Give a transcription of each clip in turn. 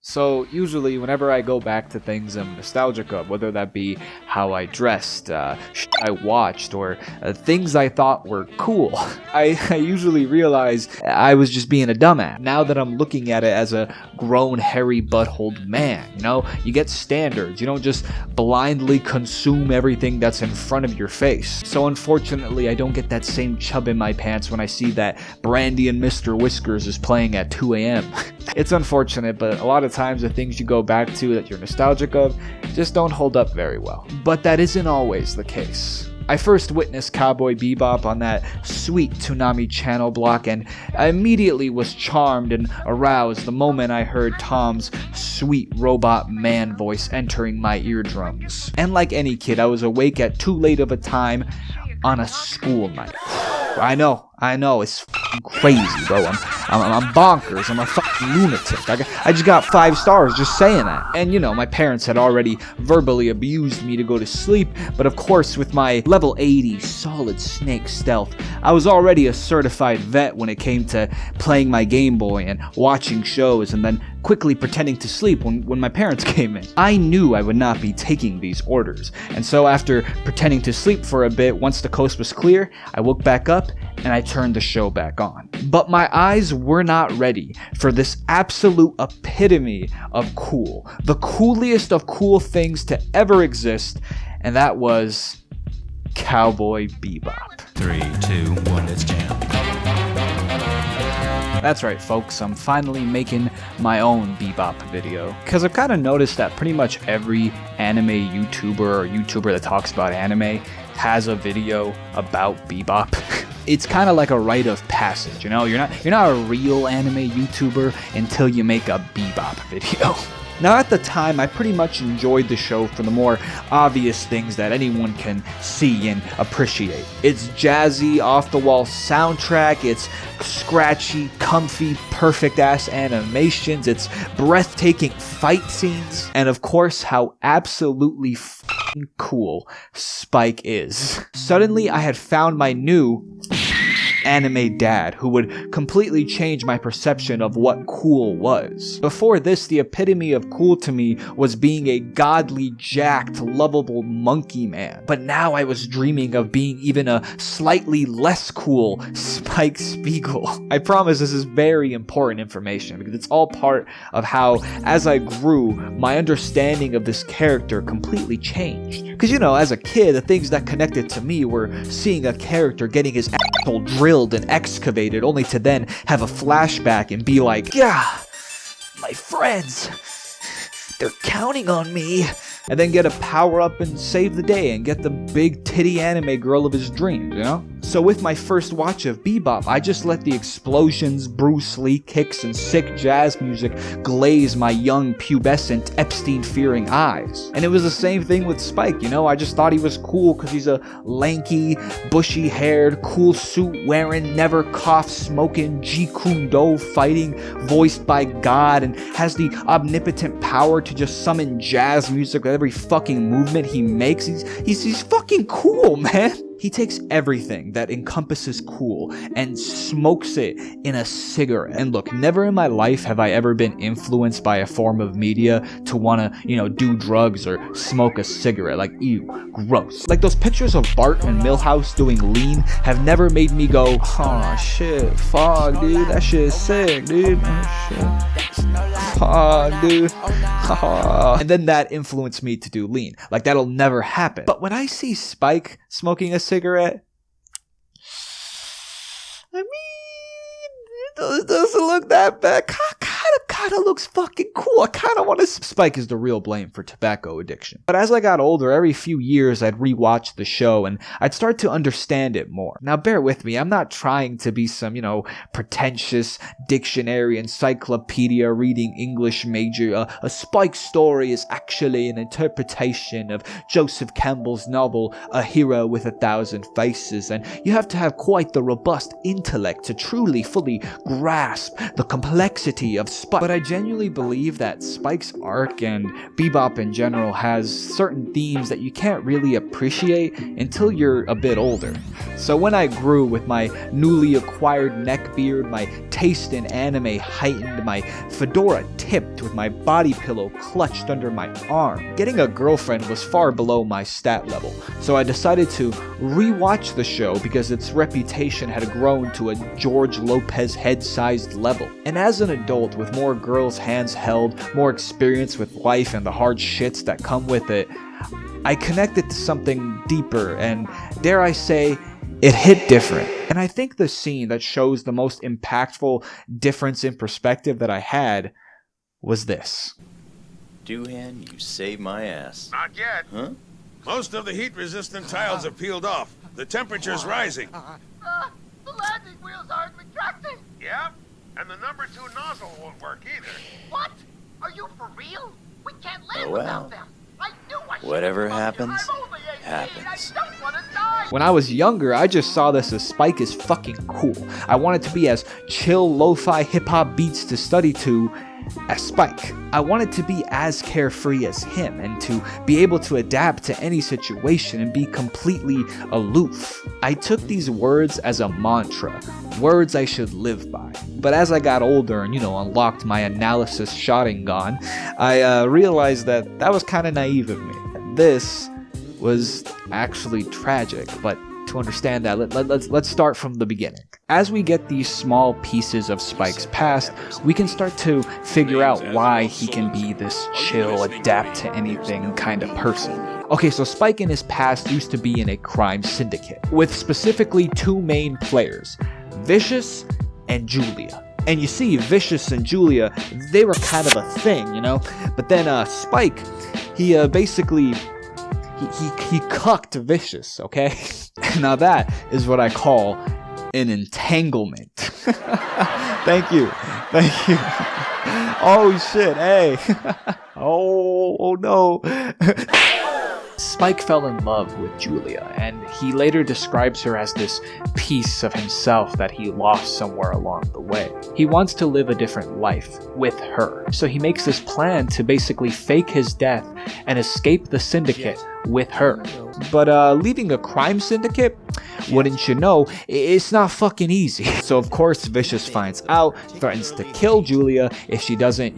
So usually whenever I go back to things I'm nostalgic of, whether that be how I dressed, shit I watched, or things I thought were cool, I usually realize I was just being a dumbass. Now that I'm looking at it as a grown, hairy, buttholed man, you know? You get standards. You don't just blindly consume everything that's in front of your face. So unfortunately, I don't get that same chub in my pants when I see that Brandy and Mr. Whiskers is playing at 2 a.m. It's unfortunate, but a lot of times the things you go back to that you're nostalgic of just don't hold up very well. But that isn't always the case. I first witnessed Cowboy Bebop on that sweet Toonami channel block, and I immediately was charmed and aroused the moment I heard Tom's sweet robot man voice entering my eardrums. And like any kid, I was awake at too late of a time on a school night. I know, it's f***ing crazy, bro. I'm bonkers. I'm a fucking lunatic. I just got 5 stars just saying that. And you know, my parents had already verbally abused me to go to sleep, but of course, with my level 80 solid snake stealth, I was already a certified vet when it came to playing my Game Boy and watching shows and then quickly pretending to sleep when my parents came in. I knew I would not be taking these orders, and so after pretending to sleep for a bit, once the coast was clear, I woke back up and I turned the show back on. But my eyes were not ready for this absolute epitome of cool. The coolest of cool things to ever exist, and that was Cowboy Bebop. 3, 2, 1, let's jam. That's right, folks, I'm finally making my own Bebop video. Because I've kind of noticed that pretty much every anime YouTuber or YouTuber that talks about anime has a video about Bebop. It's kind of like a rite of passage, you know? You're not a real anime YouTuber until you make a Bebop video. Now, at the time, I pretty much enjoyed the show for the more obvious things that anyone can see and appreciate. It's jazzy, off-the-wall soundtrack, it's scratchy, comfy, perfect-ass animations, it's breathtaking fight scenes, and of course, how absolutely f***ing cool Spike is. Suddenly, I had found my new anime dad who would completely change my perception of what cool was. Before this, the epitome of cool to me was being a godly, jacked, lovable monkey man. But now I was dreaming of being even a slightly less cool Spike Spiegel. I promise this is very important information because it's all part of how, as I grew, my understanding of this character completely changed. Because, you know, as a kid, the things that connected to me were seeing a character getting his asshole drilled and excavated, only to then have a flashback and be like, yeah, my friends, they're counting on me. And then get a power up and save the day and get the big titty anime girl of his dreams, you know? So with my first watch of Bebop, I just let the explosions, Bruce Lee kicks, and sick jazz music glaze my young, pubescent, Epstein-fearing eyes. And it was the same thing with Spike, you know? I just thought he was cool because he's a lanky, bushy-haired, cool suit-wearing, never cough-smoking, Jeet Kune Do fighting, voiced by God, and has the omnipotent power to just summon jazz music with every fucking movement he makes. He's fucking cool, man. He takes everything that encompasses cool and smokes it in a cigarette. And look, never in my life have I ever been influenced by a form of media to want to, you know, do drugs or smoke a cigarette. Like, ew, gross. Like those pictures of Bart and Milhouse doing lean have never made me go, oh shit, fuck, dude, that shit is sick, dude. Oh shit. Fuck, dude. And then that influenced me to do lean. Like, that'll never happen. But when I see Spike smoking a cigarette, I mean, it doesn't look that bad. Kind of looks fucking cool. I kind of want to. Spike is the real blame for tobacco addiction. But as I got older, every few years I'd rewatch the show and I'd start to understand it more. Now bear with me, I'm not trying to be some, you know, pretentious dictionary encyclopedia reading English major. A Spike story is actually an interpretation of Joseph Campbell's novel A Hero with a Thousand Faces, and you have to have quite the robust intellect to truly fully grasp the complexity of Spike. But I genuinely believe that Spike's arc and Bebop in general has certain themes that you can't really appreciate until you're a bit older. So when I grew with my newly acquired neckbeard, my taste in anime heightened, my fedora tipped with my body pillow clutched under my arm, getting a girlfriend was far below my stat level. So I decided to rewatch the show because its reputation had grown to a George Lopez head-sized level. And as an adult with more girls' hands held, more experience with life and the hard shits that come with it, I connected to something deeper and, dare I say, it hit different. And I think the scene that shows the most impactful difference in perspective that I had was this. Doohan, you saved my ass. Not yet. Huh? Most of the heat-resistant tiles have peeled off. The temperature's rising. The landing wheels aren't retracting. Yeah? And the number 2 nozzle won't work either. What? Are you for real? We can't live Oh, well. without them. I knew I should've Whatever loved you. happens, I'm only 18. happens. I don't want to die. When I was younger, I just saw this as Spike is fucking cool. I wanted to be as chill lo-fi hip-hop beats to study to as Spike. I wanted to be as carefree as him and to be able to adapt to any situation and be completely aloof. I took these words as a mantra, words I should live by. But as I got older and, unlocked my analysis Sharingan, I realized that was kind of naive of me. This was actually tragic, but to understand that, let's start from the beginning. As we get these small pieces of Spike's past, we can start to figure out why he can be this chill, adapt to anything kind of person. Okay, so Spike in his past used to be in a crime syndicate, with specifically 2 main players, Vicious and Julia. And you see, Vicious and Julia, they were kind of a thing, But then Spike, he basically... He cucked Vicious, okay? Now that is what I call an entanglement. Thank you. Oh shit, hey. Oh no. Spike fell in love with Julia, and he later describes her as this piece of himself that he lost somewhere along the way. He wants to live a different life with her, so he makes this plan to basically fake his death and escape the syndicate with her. But leaving a crime syndicate, wouldn't you know, it's not fucking easy. So of course Vicious finds out, threatens to kill Julia if she doesn't,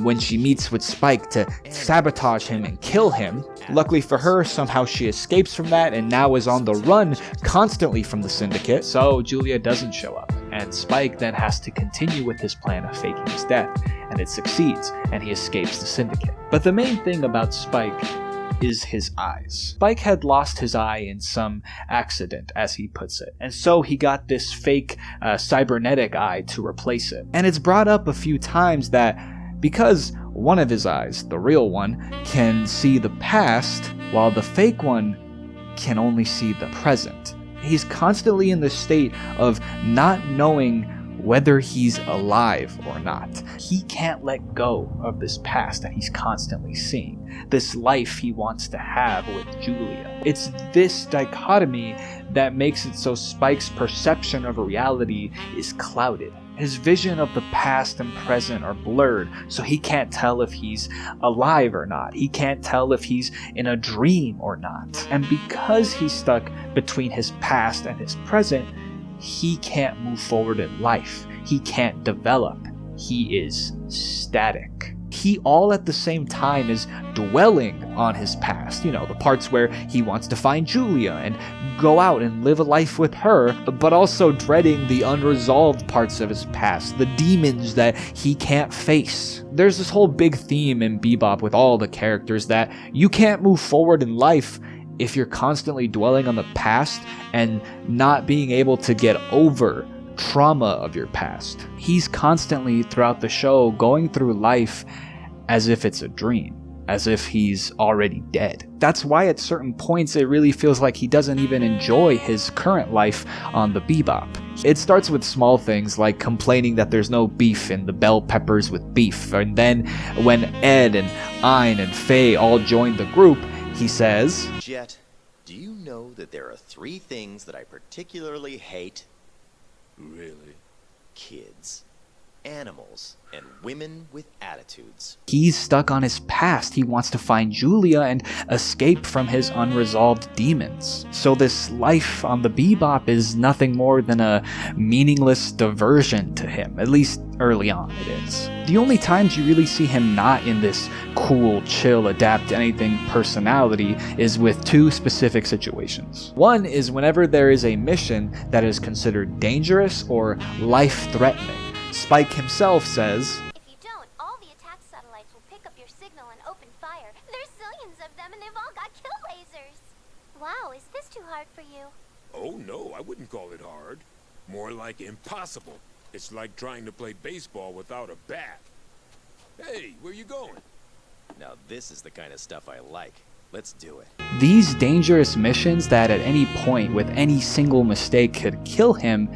when she meets with Spike, to sabotage him and kill him. Luckily for her, somehow she escapes from that and now is on the run constantly from the syndicate, so Julia doesn't show up. And Spike then has to continue with his plan of faking his death, and it succeeds, and he escapes the syndicate. But the main thing about Spike is his eyes. Spike had lost his eye in some accident, as he puts it, and so he got this fake cybernetic eye to replace it. And it's brought up a few times that because one of his eyes, the real one, can see the past, while the fake one can only see the present. He's constantly in the state of not knowing whether he's alive or not. He can't let go of this past that he's constantly seeing, this life he wants to have with Julia. It's this dichotomy that makes it so Spike's perception of reality is clouded. His vision of the past and present are blurred, so he can't tell if he's alive or not. He can't tell if he's in a dream or not. And because he's stuck between his past and his present, he can't move forward in life. He can't develop. He is static. He all at the same time is dwelling on his past, the parts where he wants to find Julia and go out and live a life with her, but also dreading the unresolved parts of his past, the demons that he can't face. There's this whole big theme in Bebop with all the characters that you can't move forward in life if you're constantly dwelling on the past and not being able to get over trauma of your past. He's constantly throughout the show going through life as if it's a dream, as if he's already dead. That's why at certain points it really feels like he doesn't even enjoy his current life on the Bebop. It starts with small things like complaining that there's no beef in the bell peppers with beef, and then when Ed and Ein and Faye all join the group, he says, Jet, do you know that there are 3 things that I particularly hate? Really? Kids. animals and women with attitudes. He's stuck on his past. He wants to find Julia and escape from his unresolved demons. So this life on the Bebop is nothing more than a meaningless diversion to him, at least early on it is. The only times you really see him not in this cool, chill, adapt to anything personality is with two specific situations. One is whenever there is a mission that is considered dangerous or life-threatening. Spike himself says, "If you don't, all the attack satellites will pick up your signal and open fire. There's zillions of them and they've all got kill lasers. Wow, is this too hard for you?" Oh no, I wouldn't call it hard. More like impossible. It's like trying to play baseball without a bat. Hey, where you going? Now this is the kind of stuff I like. Let's do it. these dangerous missions that at any point with any single mistake could kill him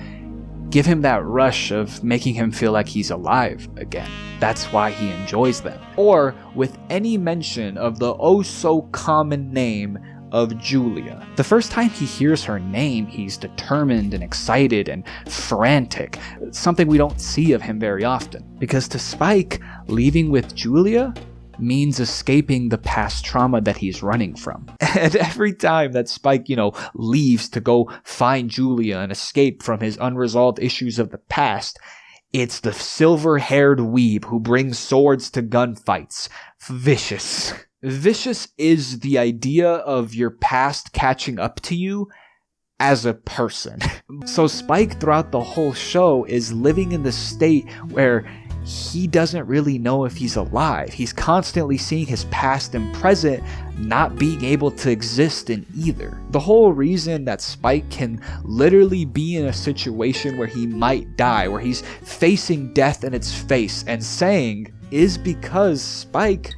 give him that rush of making him feel like he's alive again. That's why he enjoys them. Or with any mention of the oh so common name of Julia. The first time he hears her name, he's determined and excited and frantic, something we don't see of him very often. Because to Spike, leaving with Julia means escaping the past trauma that he's running from. And every time that Spike, leaves to go find Julia and escape from his unresolved issues of the past, it's the silver-haired weeb who brings swords to gunfights. Vicious. Vicious is the idea of your past catching up to you as a person. So Spike throughout the whole show is living in the state where he doesn't really know if he's alive. He's constantly seeing his past and present not being able to exist in either. The whole reason that Spike can literally be in a situation where he might die, where he's facing death in its face and saying, is because Spike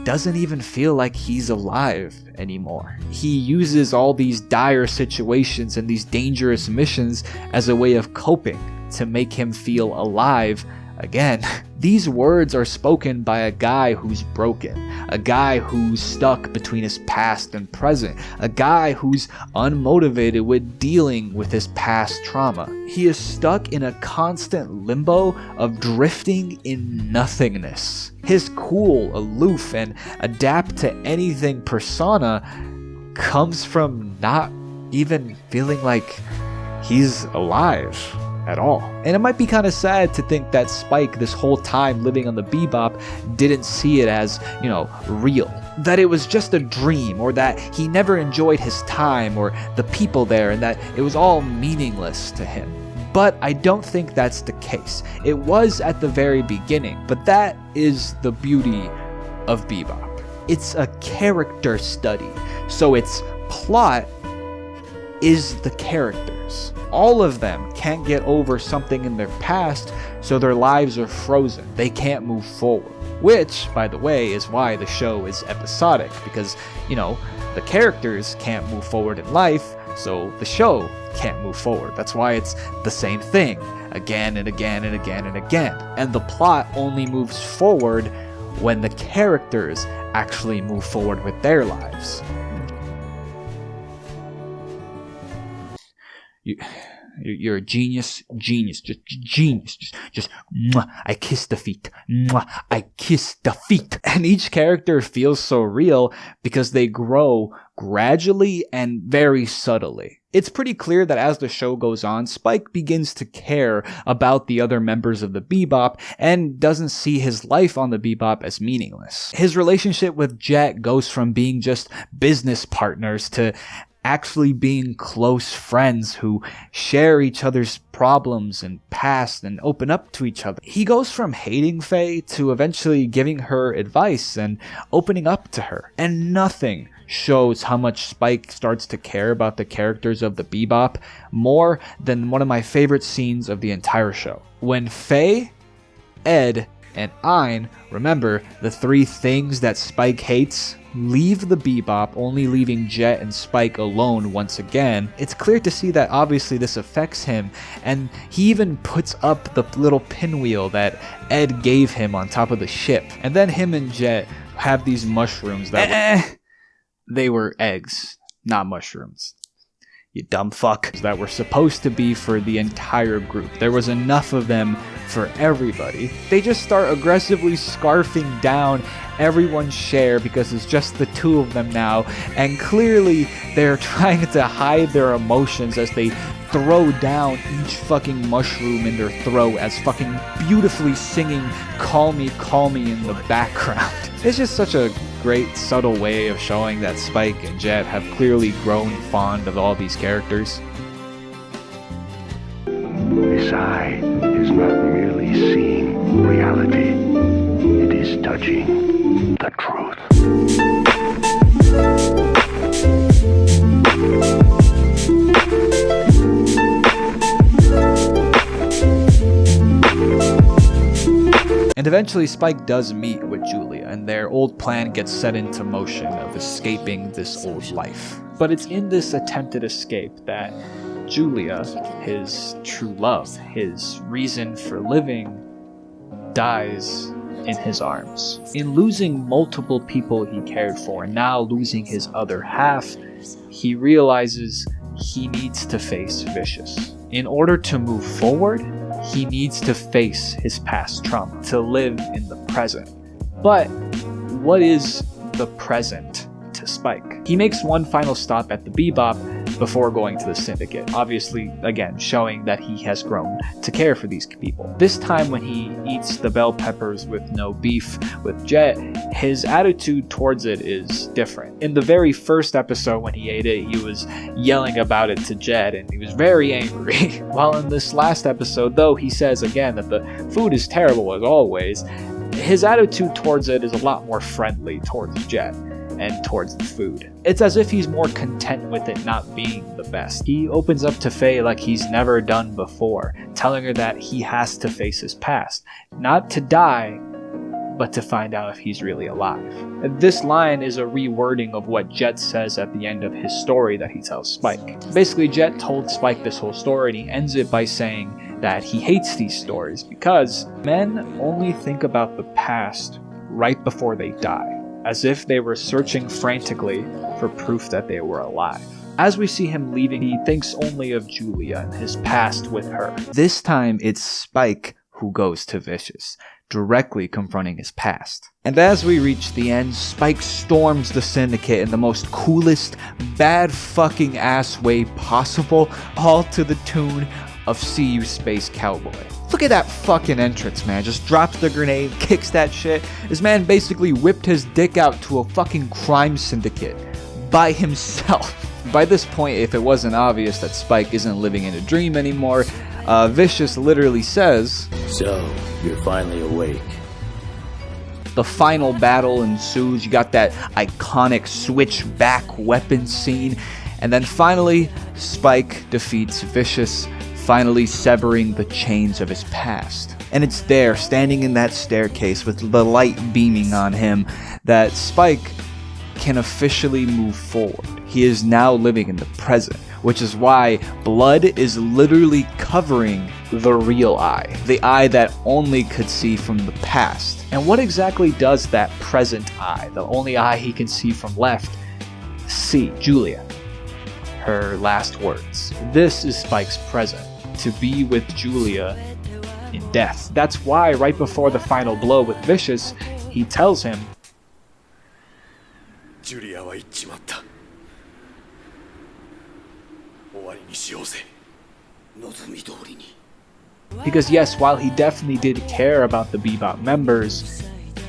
doesn't even feel like he's alive anymore. He uses all these dire situations and these dangerous missions as a way of coping to make him feel alive again. These words are spoken by a guy who's broken, a guy who's stuck between his past and present, a guy who's unmotivated with dealing with his past trauma. He is stuck in a constant limbo of drifting in nothingness. His cool, aloof, and adapt to anything persona comes from not even feeling like he's alive at all. And it might be kind of sad to think that Spike, this whole time living on the Bebop, didn't see it as, real. That it was just a dream, or that he never enjoyed his time or the people there, and that it was all meaningless to him. But I don't think that's the case. It was at the very beginning, but that is the beauty of Bebop. It's a character study, so its plot is the characters. All of them can't get over something in their past, so their lives are frozen. They can't move forward. Which, by the way, is why the show is episodic, because, the characters can't move forward in life, so the show can't move forward. That's why it's the same thing, again and again and again and again. And the plot only moves forward when the characters actually move forward with their lives. You're a genius, just genius, just mwah, I kiss the feet, mwah, I kiss the feet. And each character feels so real because they grow gradually and very subtly. It's pretty clear that as the show goes on, Spike begins to care about the other members of the Bebop and doesn't see his life on the Bebop as meaningless. His relationship with Jet goes from being just business partners to actually being close friends who share each other's problems and past and open up to each other. He goes from hating Faye to eventually giving her advice and opening up to her. And nothing shows how much Spike starts to care about the characters of the Bebop more than one of my favorite scenes of the entire show. When Faye, Ed, and Ein, remember the three things that Spike hates, leave the Bebop, only leaving Jet and Spike alone once again, it's clear to see that obviously this affects him, and he even puts up the little pinwheel that Ed gave him on top of the ship. And then him and Jet have these mushrooms that they were eggs, not mushrooms. you dumb fuck, that were supposed to be for the entire group. There was enough of them for everybody. They just start aggressively scarfing down everyone's share because it's just the two of them now, and clearly they're trying to hide their emotions as they throw down each fucking mushroom in their throat as fucking beautifully singing call me in the background. It's just such a great subtle way of showing that Spike and Jet have clearly grown fond of all these characters. This eye is not merely seeing reality, it is touching the truth. And eventually Spike does meet with Julia, and their old plan gets set into motion of escaping this old life. But it's in this attempted escape that Julia, his true love, his reason for living, dies in his arms. In losing multiple people he cared for, and now losing his other half, he realizes he needs to face Vicious. In order to move forward, he needs to face his past trauma, to live in the present. But what is the present to Spike? He makes one final stop at the Bebop before going to the Syndicate, obviously again showing that he has grown to care for these people. This time when he eats the bell peppers with no beef with Jet, his attitude towards it is different. In the very first episode when he ate it, he was yelling about it to Jet and he was very angry. While in this last episode, though, he says again that the food is terrible as always, his attitude towards it is a lot more friendly towards Jet and towards the food. It's as if he's more content with it not being the best. He opens up to Faye like he's never done before, telling her that he has to face his past, not to die, but to find out if he's really alive. And this line is a rewording of what Jet says at the end of his story that he tells Spike. Basically, Jet told Spike this whole story and he ends it by saying that he hates these stories because men only think about the past right before they die, as if they were searching frantically for proof that they were alive. As we see him leaving, he thinks only of Julia and his past with her. This time, it's Spike who goes to Vicious, directly confronting his past. And as we reach the end, Spike storms the Syndicate in the most coolest, bad fucking ass way possible, all to the tune of See You Space Cowboy. Look at that fucking entrance, man. Just drops the grenade, kicks that shit. This man basically whipped his dick out to a fucking crime syndicate by himself. By this point, if it wasn't obvious that Spike isn't living in a dream anymore, Vicious literally says, "So, you're finally awake." The final battle ensues. You got that iconic switchback weapon scene. And then finally, Spike defeats Vicious, finally severing the chains of his past. And it's there, standing in that staircase with the light beaming on him, that Spike can officially move forward. He is now living in the present, which is why blood is literally covering the real eye, the eye that only could see from the past. And what exactly does that present eye, the only eye he can see from left, see? Julia. Her last words. This is Spike's present, to be with Julia in death. That's why right before the final blow with Vicious, he tells him, "Juliaは行っちまった。終わりにしようぜ。望み通りに." Because yes, while he definitely did care about the Bebop members,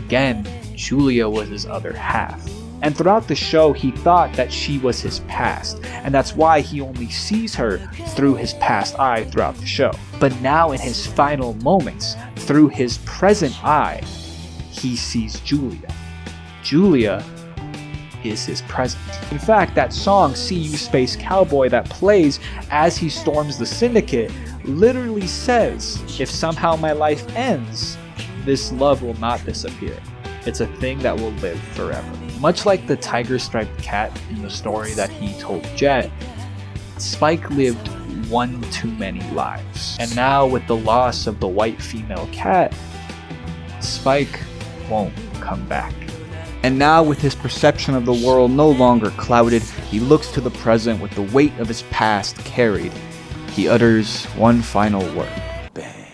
again, Julia was his other half. And throughout the show, he thought that she was his past, and that's why he only sees her through his past eye throughout the show. But now in his final moments, through his present eye, he sees Julia. Julia is his present. In fact, that song, See You Space Cowboy, that plays as he storms the Syndicate, literally says, if somehow my life ends, this love will not disappear. It's a thing that will live forever. Much like the tiger-striped cat in the story that he told Jet, Spike lived one too many lives. And now with the loss of the white female cat, Spike won't come back. And now, with his perception of the world no longer clouded, he looks to the present with the weight of his past carried. He utters one final word. Bang.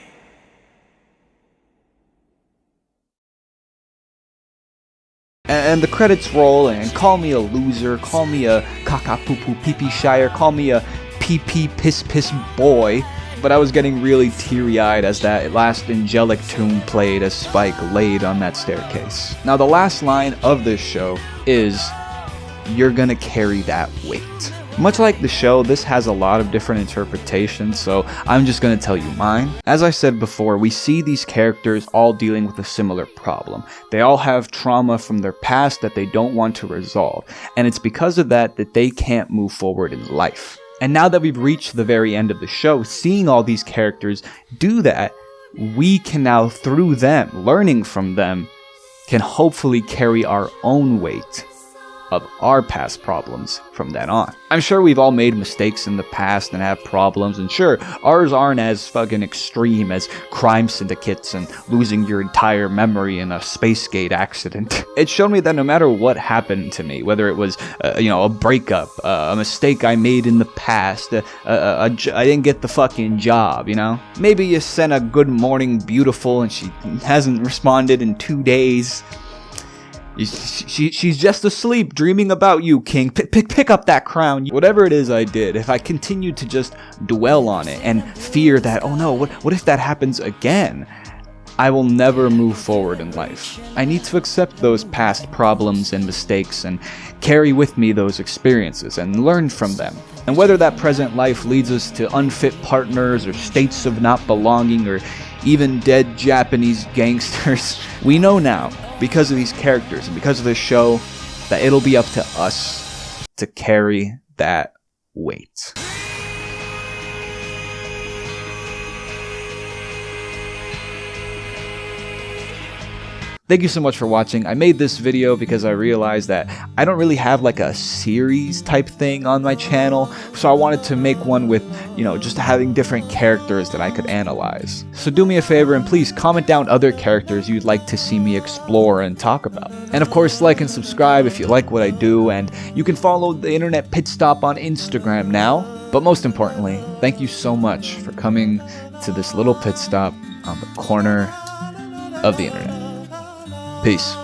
And the credits roll, and call me a loser, call me a caca-poo-poo pee-pee shire, call me a pee-pee piss-piss boy. But I was getting really teary-eyed as that last angelic tune played as Spike laid on that staircase. Now, the last line of this show is, "You're gonna carry that weight." Much like the show, this has a lot of different interpretations, so I'm just gonna tell you mine. As I said before, we see these characters all dealing with a similar problem. They all have trauma from their past that they don't want to resolve, and it's because of that that they can't move forward in life. And now that we've reached the very end of the show, seeing all these characters do that, we can now, through them, learning from them, can hopefully carry our own weight of our past problems from then on. I'm sure we've all made mistakes in the past and have problems, and sure, ours aren't as fucking extreme as crime syndicates and losing your entire memory in a Spacegate accident. It showed me that no matter what happened to me, whether it was, a breakup, a mistake I made in the past, I didn't get the fucking job, Maybe you sent a good morning beautiful and she hasn't responded in 2 days. She's just asleep, dreaming about you, King. Pick up that crown. Whatever it is I did, if I continue to just dwell on it and fear that, oh no, what if that happens again? I will never move forward in life. I need to accept those past problems and mistakes and carry with me those experiences and learn from them. And whether that present life leads us to unfit partners or states of not belonging or even dead Japanese gangsters, we know now, because of these characters and because of this show, that it'll be up to us to carry that weight. Thank you so much for watching. I made this video because I realized that I don't really have like a series type thing on my channel, so I wanted to make one with, just having different characters that I could analyze. So do me a favor and please comment down other characters you'd like to see me explore and talk about. And of course, like and subscribe if you like what I do, and you can follow the Internet Pitstop on Instagram now. But most importantly, thank you so much for coming to this little pit stop on the corner of the internet. Peace.